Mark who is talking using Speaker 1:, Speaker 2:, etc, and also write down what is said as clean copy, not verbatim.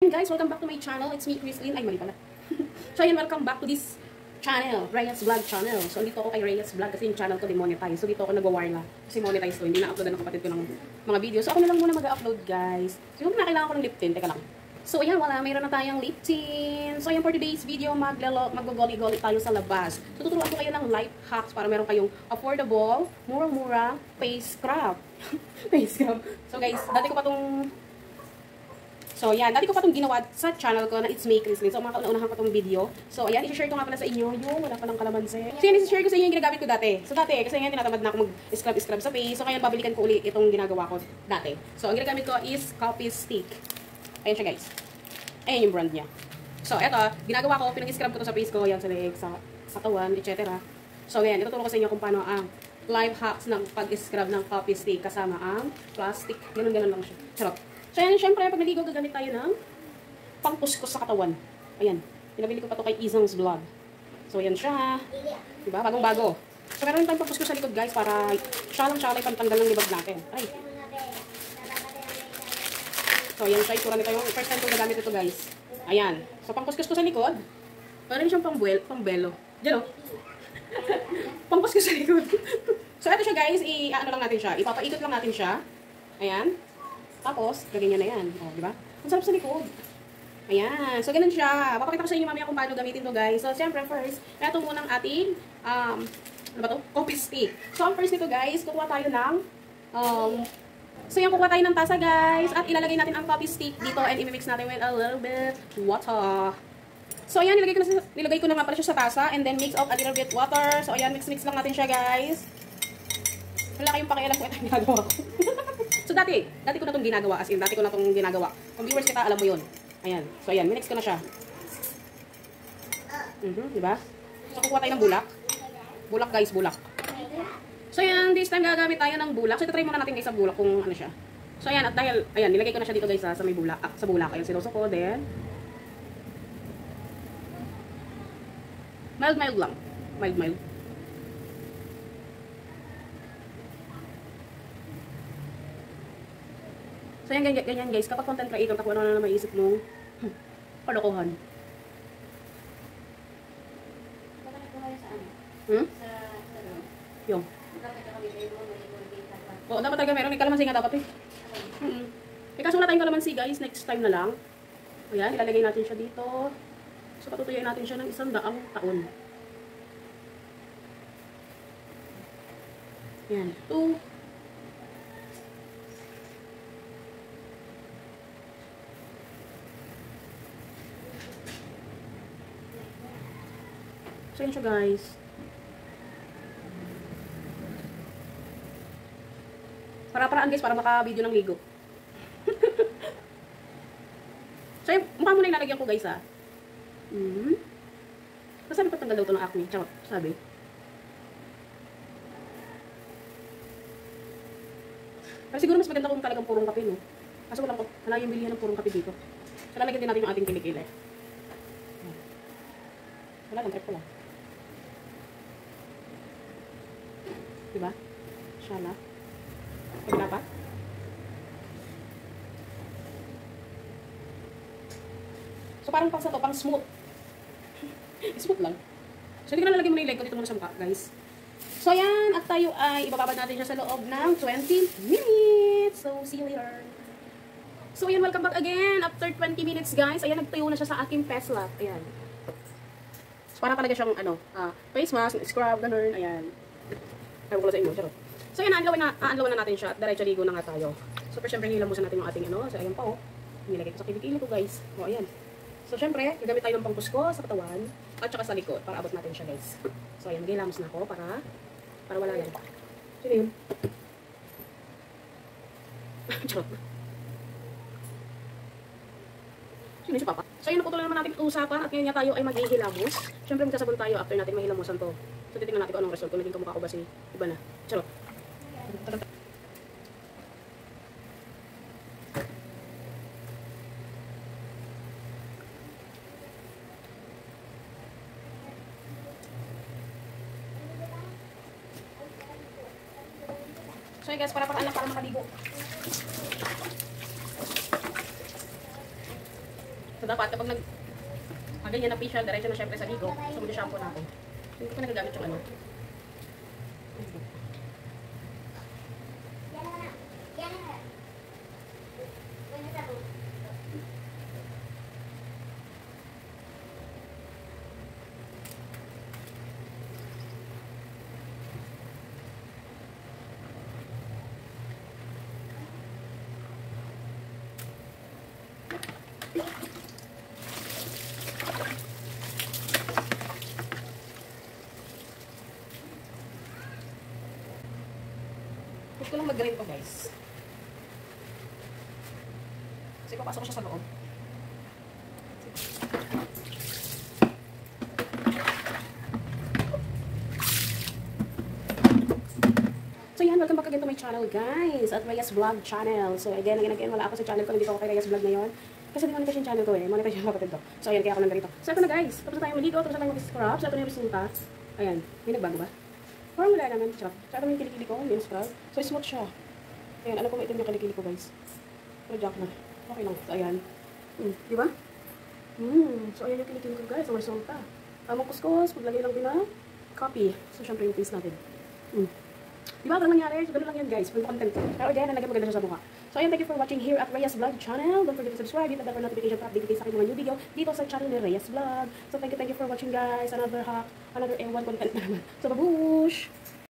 Speaker 1: morning guys, welcome back to my channel. It's me, Chrislyn. Ay, mali pala. So ayan, welcome back to this channel, Reyes Vlog channel. So dito ako kay Reyes Vlog kasi yung channel ko demonetize. So dito ako nag-warn kasi monetize ko. Hindi na-upload ng kapatid ko ng mga video. So ako na lang muna mag-upload guys. So yung kailangan ko ng lip tint, teka lang. So ayan, mayroon na tayong lip tint. So ayan, for today's video, mag-goli-goli tayo sa labas. So tuturuan ko kayo ng life hacks para meron kayong affordable, murang-mura face scrub. Face scrub. So guys, dati ko pa itong ginawa sa channel ko na It's Me Chrislyn. So, mga kauna-unahan ko itong video. So, ayan, i-share ko nga pala sa inyo yung wala palang kalamansi. So, yan, i-share ko sa inyo yung ginagamit ko dati. So, dati, kasi ngayon, tinatamad na ako mag-scrub sa face. So, kaya babalikan ko ulit itong ginagawa ko dati. So, ang ginagamit ko is Coffee Stick. Ayan siya, guys. Ayan yung brand niya. So, eto, ginagawa ko, pinag-scrub ko to sa face ko, yan, sa leeg, sa katawan, etc. So, ayan, ituturo ko sa inyo kung paano ang life hacks ng pag-scrub ng Coffee Stick kasama ang plastic. Ganun-ganun lang siya. Charot. So, ayan, syempre, pag naligo, gagamit tayo ng pangkuskus sa katawan. Ayan. Pinabili ko pa to kay Izang's Vlog. So, ayan siya. Diba? Bagong-bago. So, meron tayong pangkuskus sa likod, guys, para syalang-syalay pantanggal ng libag natin. Ay. So, ayan siya. Itura nito yung first time ko nagamit ito, guys. Ayan. So, pangkuskus ko sa likod. Parang siyang pang-belo. Diyan, o. Pangkuskus sa likod. So, ito siya, guys. Ano lang natin siya. Ipapaikot lang natin siya. Ayan. Tapos, ganyan na yan. O, di ba? Ang sarap sa likod. Ayan. So, ganun siya. Papakita ko sa inyo mamaya kung paano gamitin to guys. So, siyempre, first, ito muna ang ating, ano ba to? Coffee stick. So, ang first nito, guys, kukuha tayo ng, kukuha tayo ng tasa, guys. At ilalagay natin ang coffee stick dito and i-mix natin with a little bit water. So, ayan, nilagay ko na nga pala siya sa tasa and then mix of a little bit water. So, ayan, mix lang natin siya, guys. Wala kayong pakialam kung ito yung ginagawa ko. So, dati ko na itong ginagawa. As in, dati ko na itong ginagawa. Kung viewers kita, alam mo yun. Ayan. So, ayan. Minix ko na siya. Diba? So, kukuha tayo ng bulak. Bulak, guys. Bulak. So, ayan. This time, gagamit tayo ng bulak. So, try muna natin guys sa bulak kung ano siya. So, ayan. At dahil, ayan. Nilagay ko na siya dito guys sa may bulak. Sa bulak. Ayan. Sinuso ko. Then, mild lang. Mild. So, yan, ganyan guys. Kapag content creator, kung ano na maisip mo, palokohan. Yung. Oo, dapat talaga meron. May kalamansi nga dapat eh. Kaso wala tayong kalamansi guys. Next time na lang. Ayan, ilalagay natin siya dito. So, patutuyuin natin siya ng 100 taon. Ayan. 2. So, yun siya guys. Para-paraan guys, para maka-video ng ligo. So, yung mukha muna yung lalagyan ko guys ha. Sabi ko tanggal daw ito ng acne. Charot, sabi. Pero siguro mas maganda kung talagang purong kape, no? Kaso wala yung bilihan ng purong kape dito. So, lalagyan din natin yung ating kilikili. Wala lang, trip ko lang. Diba? Shala. Pagla pa. So, parang pang sa to, pang smooth. Smooth lang. So, hindi ko na lalagay mo na yung leg ko dito muna sa mukha, guys. So, ayan. At tayo ay ibababad natin siya sa loob ng 20 minutes. So, see you later. So, ayan. Welcome back again. After 20 minutes, guys. Ayan, nagtuyo na siya sa aking pesla. Ayan. So, parang talaga siyang, face mask, scrub, ganun. Ayan. Ayaw ko lang sa inyo, charot. So, yan, aanlawan na natin siya at diretso ligo na nga tayo. So, pero syempre, nilamusan natin yung ating, So, ayan pa, nilagay ko sa kilikili ko, guys. O, ayan. So, syempre, gagamit tayo ng pangkusko sa katawan at saka sa likod para abot natin siya, guys. So, ayan, maghilamos na ako para wala yan. Sino yun? Charot. Sino si Papa? So, yun, naputulan naman natin usapan at ngayon nga tayo ay maghihilamos. Syempre, magsasabon tayo after natin mahilamusan to. So, titignan natin kung anong result. Kung naging kamukha ko ba si iba na. Charot. So, guys, para makaligo. So, dapat kapag ganyan na facial, diretso na syempre sa ligo. So, mag-shampoo na ako. Hindi ko nagagamit yung ano. Gusto ko lang mag-green to, guys. Kasi papasok ko siya sa loob. So yan, welcome back again to my channel, guys. At Reyes Vlog Channel. So again, wala ako sa channel ko. Nandito ako kay Reyes Vlog ngayon. Kasi di monetize yung channel ko eh. Monetize yung kapatid ko. So ayan, kaya ako nandito. So ito na, guys. Tapos na tayo maligo. Tapos na tayo mag-scrub. So ito na yung resulta. Ayan. May nagbago ba? Parang wala naman. So ito na yung kilikili ko. Yung scrub. So smooth siya. Ayan, alam ko maitim yung kilikili ko, guys. Pero jack na. Okay lang. So ayan. Di ba? So ayan yung kilikili ko, guys. Ang resulta. Tamang kuskus. Paglagay lang din na copy. So syempre yung face natin. Diba? Ganun nangyari. So, ganun lang yan, guys. For content ko. Pero again, nalagay maganda siya sa mukha. So, ayun, thank you for watching here at Reyes Vlog Channel. Don't forget to subscribe. Hit the bell for notification para update kayo sa aking mga new video dito sa channel ni Reyes Vlog. So, thank you for watching, guys. Another hack, another A1 content naman. So, babush!